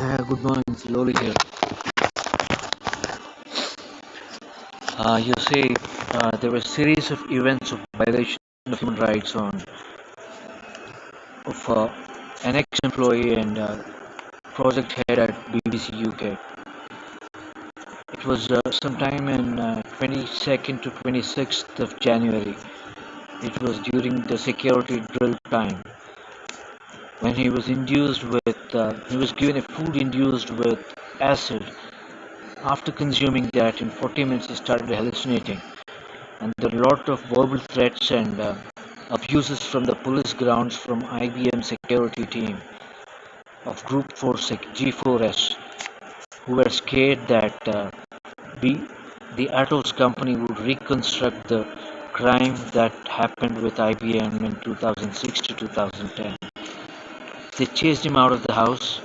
Good morning, slowly here. You say there were a series of events of violation of human rights on of an ex-employee and project head at BBC UK. It was sometime in 22nd to 26th of January. It was during the security drill time when he was given a food induced with acid. After consuming that, in 40 minutes he started hallucinating. And there were a lot of verbal threats and abuses from the police grounds from IBM security team of Group 4 G4S, who were scared that we, the Atos company, would reconstruct the crime that happened with IBM in 2006 to 2010. They chased him out of the house.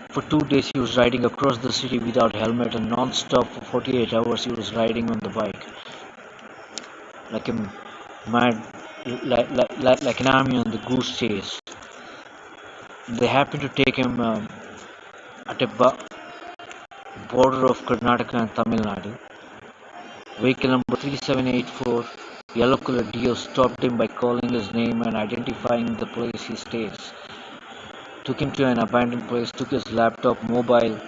For 2 days he was riding across the city without helmet, and non-stop for 48 hours he was riding on the bike like a mad, like an army on the goose chase. They happened to take him at a border of Karnataka and Tamil Nadu. Vehicle number 3784, yellow colored Dio, stopped him by calling his name and identifying the place he stays. Took him to an abandoned place, took his laptop, mobile,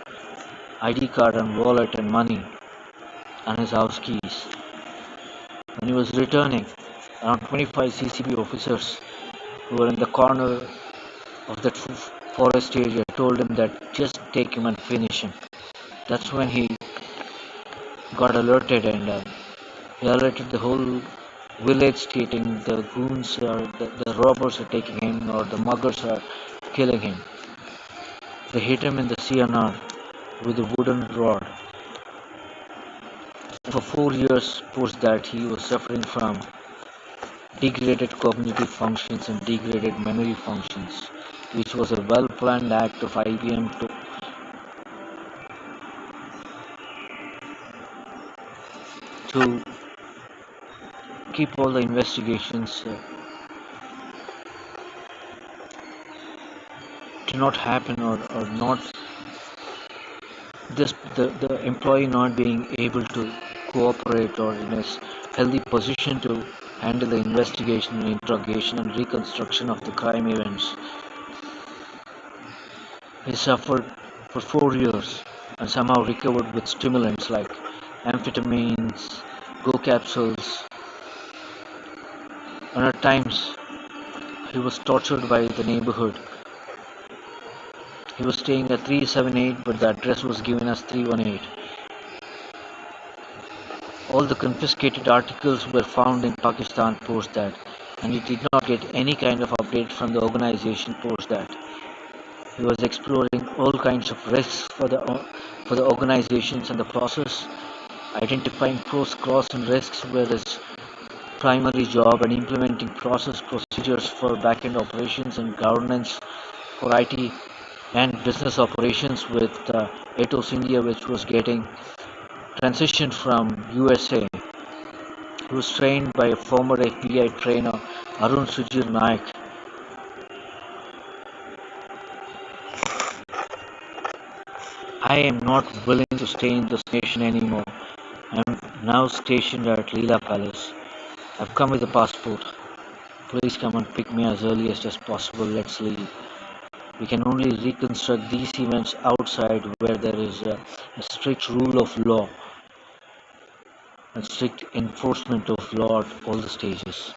ID card and wallet and money and his house keys. When he was returning, around 25 CCB officers who were in the corner of that forest area told him that just take him and finish him. That's when he got alerted, and he alerted the whole village stating the goons or the robbers are taking him or the muggers are killing him. They hit him in the CNR with a wooden rod. For 4 years post that, he was suffering from degraded cognitive functions and degraded memory functions, which was a well-planned act of IBM to keep all the investigations to not happen, or not this the employee not being able to cooperate or in a healthy position to handle the investigation and interrogation and reconstruction of the crime events. He suffered for 4 years and somehow recovered with stimulants like amphetamines, go capsules, and at times he was tortured by the neighborhood. He was staying at 378, but the address was given as 318. All the confiscated articles were found in Pakistan post that, and he did not get any kind of update from the organization post that. He was exploring all kinds of risks for the organizations and the process. Identifying pros, cons, and risks were his primary job, and implementing process procedures for back-end operations and governance for IT and business operations with Atos India, which was getting transitioned from USA. He was trained by a former FBI trainer, Arun Sujir Naik. I am not willing to stay in this nation anymore. I am now stationed at Leela Palace. I've come with a passport. Please come and pick me as earliest as possible. Let's leave. We can only reconstruct these events outside where there is a strict rule of law and strict enforcement of law at all the stages.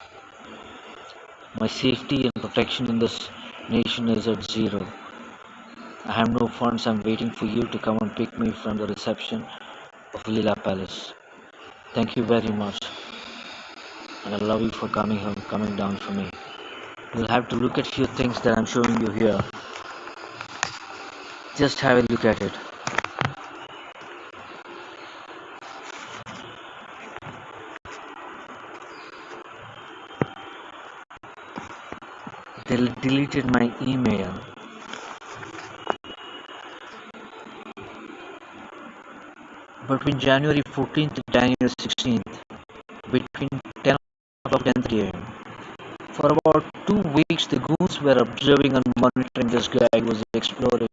My safety and protection in this nation is at zero. I have no funds. I'm waiting for you to come and pick me from the reception of Leela Palace. Thank you very much, and I love you for coming down for me. You'll have to look at few things that I'm showing you here. Just have a look at it. They deleted my email. Between January 14th to January 16th, between 10 o'clock and 3 am. For about 2 weeks, the goons were observing and monitoring this guy who was exploring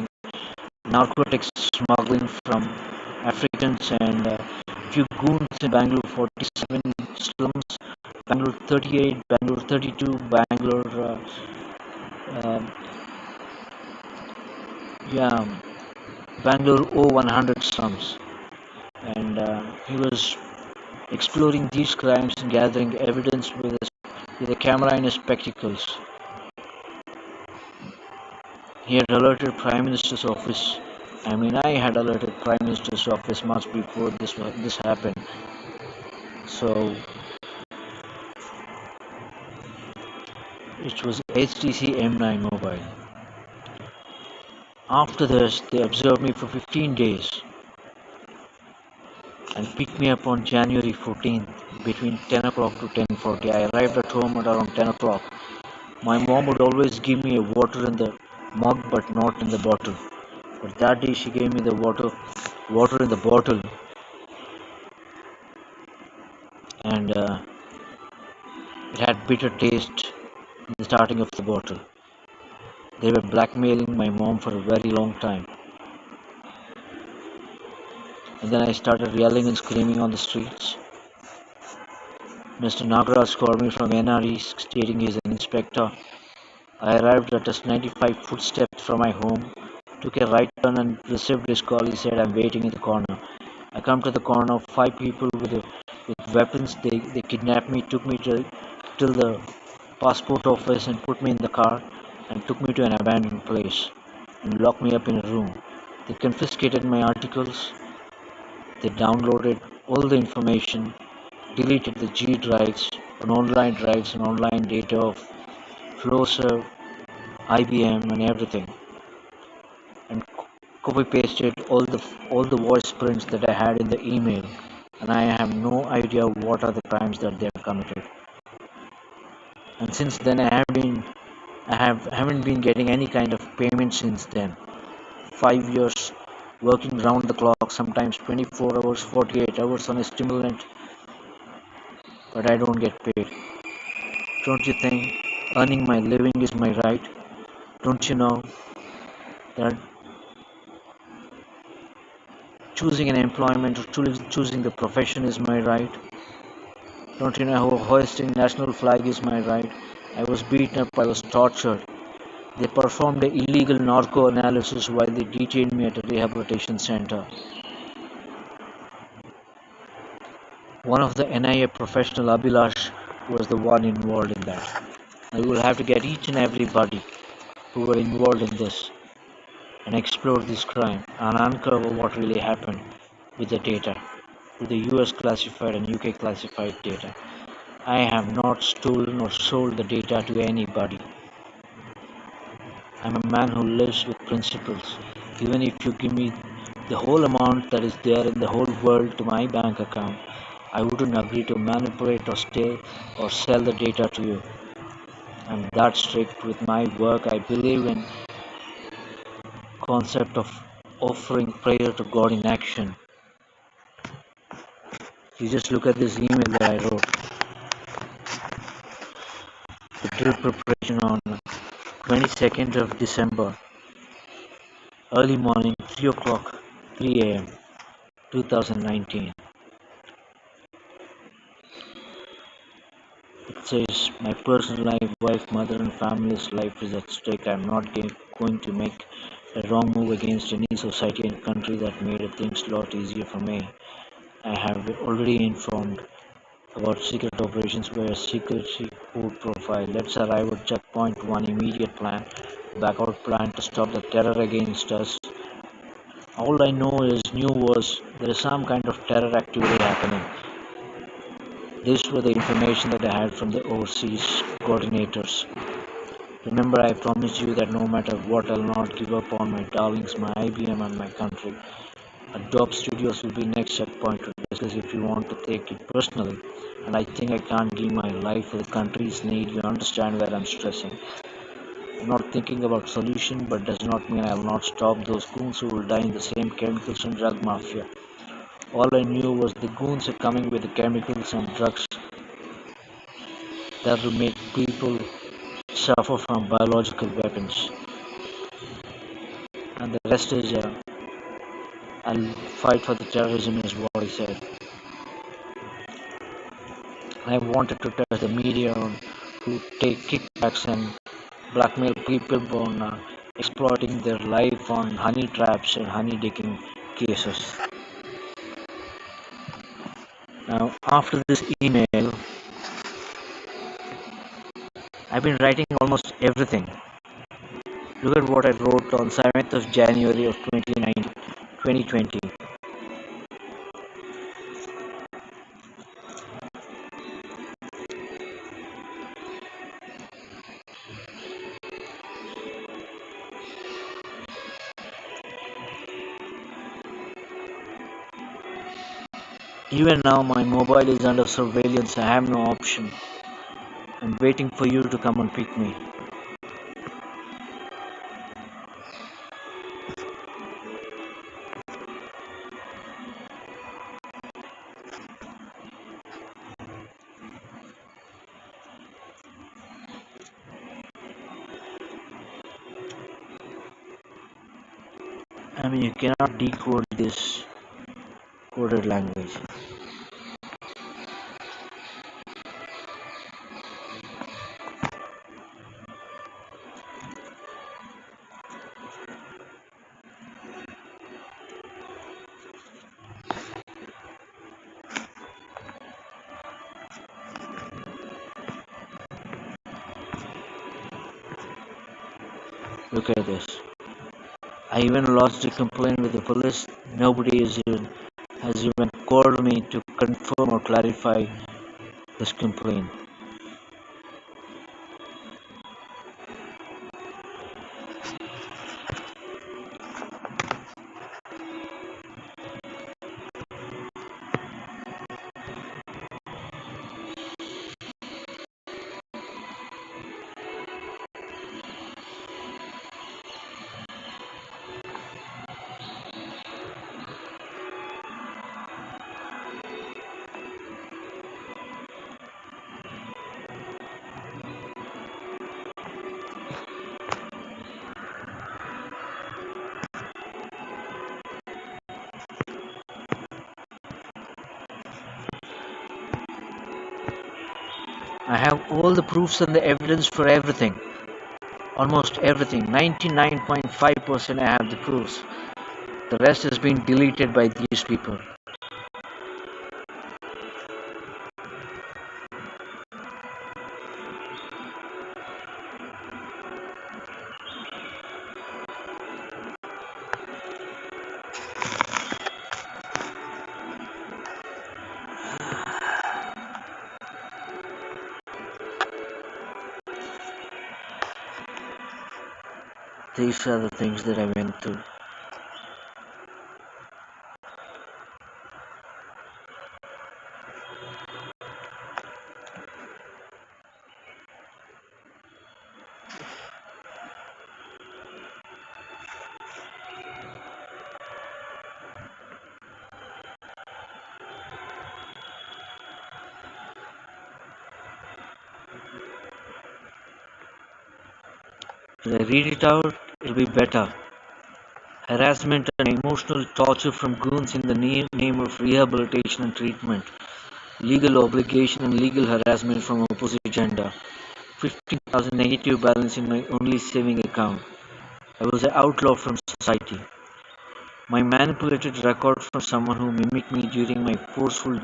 narcotics smuggling from Africans, and few goons in Bangalore 47 slums, Bangalore 38, Bangalore 32, uh, yeah, Bangalore 0100 slums. And he was exploring these crimes and gathering evidence with a camera in his spectacles. He had alerted Prime Minister's office. I mean, I had alerted Prime Minister's office much before this happened. So it was HTC M9 mobile. After this, they observed me for 15 days and picked me up on January 14th between 10 o'clock to 10:40. I arrived at home at around 10 o'clock. My mom would always give me a water in the mug but not in the bottle. But that day she gave me the water in the bottle, and it had bitter taste in the starting of the bottle. They were blackmailing my mom for a very long time. And then I started yelling and screaming on the streets. Mr. Nagaraj called me from NRE stating he's an inspector. I arrived at just 95 footsteps from my home, took a right turn and received his call. He said, I'm waiting in the corner. I come to the corner, five people with weapons. They kidnapped me, took me till the passport office and put me in the car and took me to an abandoned place and locked me up in a room. They confiscated my articles, they downloaded all the information, deleted the G drives and online data of Flowserve, IBM and everything, and copy pasted all the voice prints that I had in the email, and I have no idea what are the crimes that they have committed. And since then haven't been getting any kind of payment since then. 5 years working round the clock, sometimes 24 hours, 48 hours on a stimulant, but I don't get paid. Don't you think earning my living is my right? Don't you know that choosing an employment or choosing the profession is my right? Don't you know how hoisting national flag is my right? I was beaten up, I was tortured. They performed an illegal narco analysis while they detained me at a rehabilitation center. One of the NIA professional, Abhilash, was the one involved in that. I will have to get each and everybody who were involved in this and explore this crime and uncover what really happened with the data, with the US classified and UK classified data. I have not stolen or sold the data to anybody. I'm a man who lives with principles. Even if you give me the whole amount that is there in the whole world to my bank account, I wouldn't agree to manipulate or steal or sell the data to you. I'm that strict with my work. I believe in concept of offering prayer to God in action. You just look at this email that I wrote. The drill preparation on 22nd of December, early morning, 3 o'clock, 3 a.m. 2019. It says, my personal life, wife, mother and family's life is at stake. I'm not going to make a wrong move against any society and country that made things a lot easier for me. I have already informed about secret operations via secrecy code profile. Let's arrive at checkpoint 1, immediate plan, backout plan to stop the terror against us. All I knew was there is some kind of terror activity happening. These were the information that I had from the overseas coordinators. Remember, I promised you that no matter what, I'll not give up on my darlings, my IBM and my country. Adobe Studios will be next checkpoint to discuss if you want to take it personally. And I think I can't give my life for the country's need. You understand where I'm stressing. I'm not thinking about solution, but does not mean I'll not stop those goons who will die in the same chemicals and drug mafia. All I knew was the goons are coming with the chemicals and drugs that will make people suffer from biological weapons. And the rest is I'll fight for the terrorism, is what he said. I wanted to touch the media on who take kickbacks and blackmail people on exploiting their life on honey traps and honey digging cases. Now, after this email, I've been writing almost everything. Look at what I wrote on 7th of January of 2020. Even now, my mobile is under surveillance. I have no option. I'm waiting for you to come and pick me. I mean, you cannot decode this coded language. Look at this. I even lodged a complaint with the police. Nobody has even called me to confirm or clarify this complaint. I have all the proofs and the evidence for everything. Almost everything. 99.5% I have the proofs. The rest has been deleted by these people. These are the things that I went through. If I read it out, it'll be better. Harassment and emotional torture from goons in the name of rehabilitation and treatment. Legal obligation and legal harassment from opposite gender. 15,000 negative balance in my only saving account. I was an outlaw from society. My manipulated record from someone who mimicked me during my forceful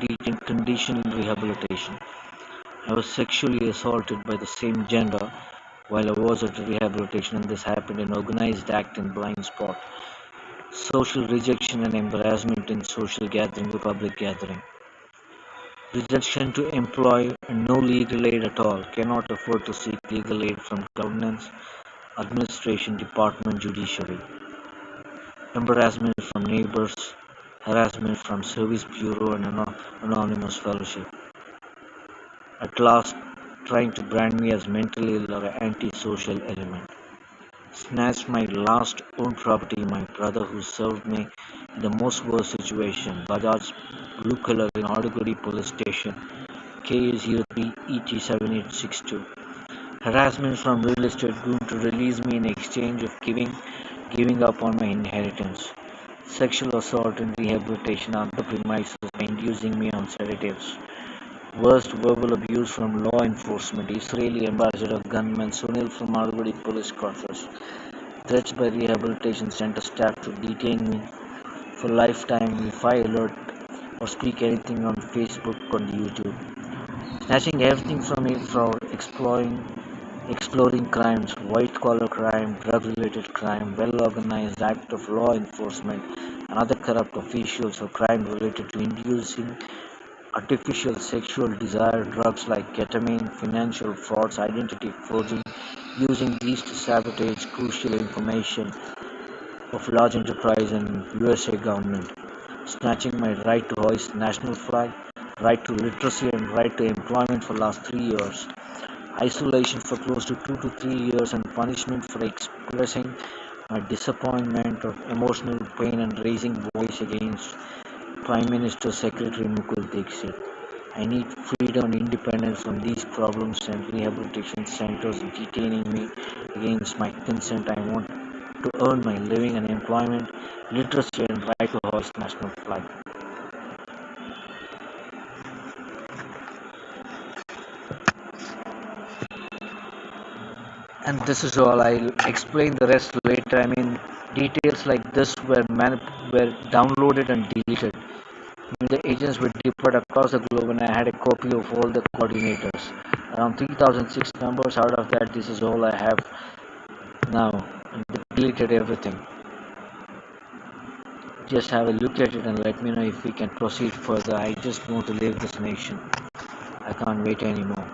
condition in rehabilitation. I was sexually assaulted by the same gender while I was at rehabilitation, and this happened in organized act and blind spot. Social rejection and embarrassment in social gathering or public gathering. Rejection to employ and no legal aid at all. Cannot afford to seek legal aid from governance, administration, department, judiciary. Embarrassment from neighbors. Harassment from service bureau and anonymous fellowship. At last, trying to brand me as mentally ill or an antisocial element. Snatched my last owned property, my brother who served me in the most worst situation, Bajaj Blue Color in Adugudi Police Station, KA03ET7862. Harassment from real estate goon to release me in exchange of giving up on my inheritance. sexual assault and rehabilitation on the premises by inducing me on sedatives. Worst verbal abuse from law enforcement. Israeli ambassador gunman Sunil from Alwadi police quarters. Threats by rehabilitation center staff to detain me for lifetime if I alert or speak anything on Facebook or YouTube. Snatching everything from me for exploring crimes, white collar crime, drug related crime, well organized act of law enforcement, and other corrupt officials or crime related to inducing artificial sexual desire, drugs like ketamine, financial frauds, identity forging, using these to sabotage crucial information of large enterprise and USA government, snatching my right to hoist national flag, right to literacy and right to employment for last 3 years, isolation for close to 2 to 3 years and punishment for expressing my disappointment or emotional pain and raising voice against Prime Minister Secretary Mukul Dixit. I need freedom and independence from these problems and rehabilitation centers detaining me against my consent. I want to earn my living and employment, literacy and right to hoist national flag. And this is all. I'll explain the rest later. I mean, details like this were downloaded and deleted. The agents were deployed across the globe, and I had a copy of all the coordinators. Around 3006 numbers. Out of that, this is all I have now. And they deleted everything. Just have a look at it and let me know if we can proceed further. I just want to leave this nation. I can't wait anymore.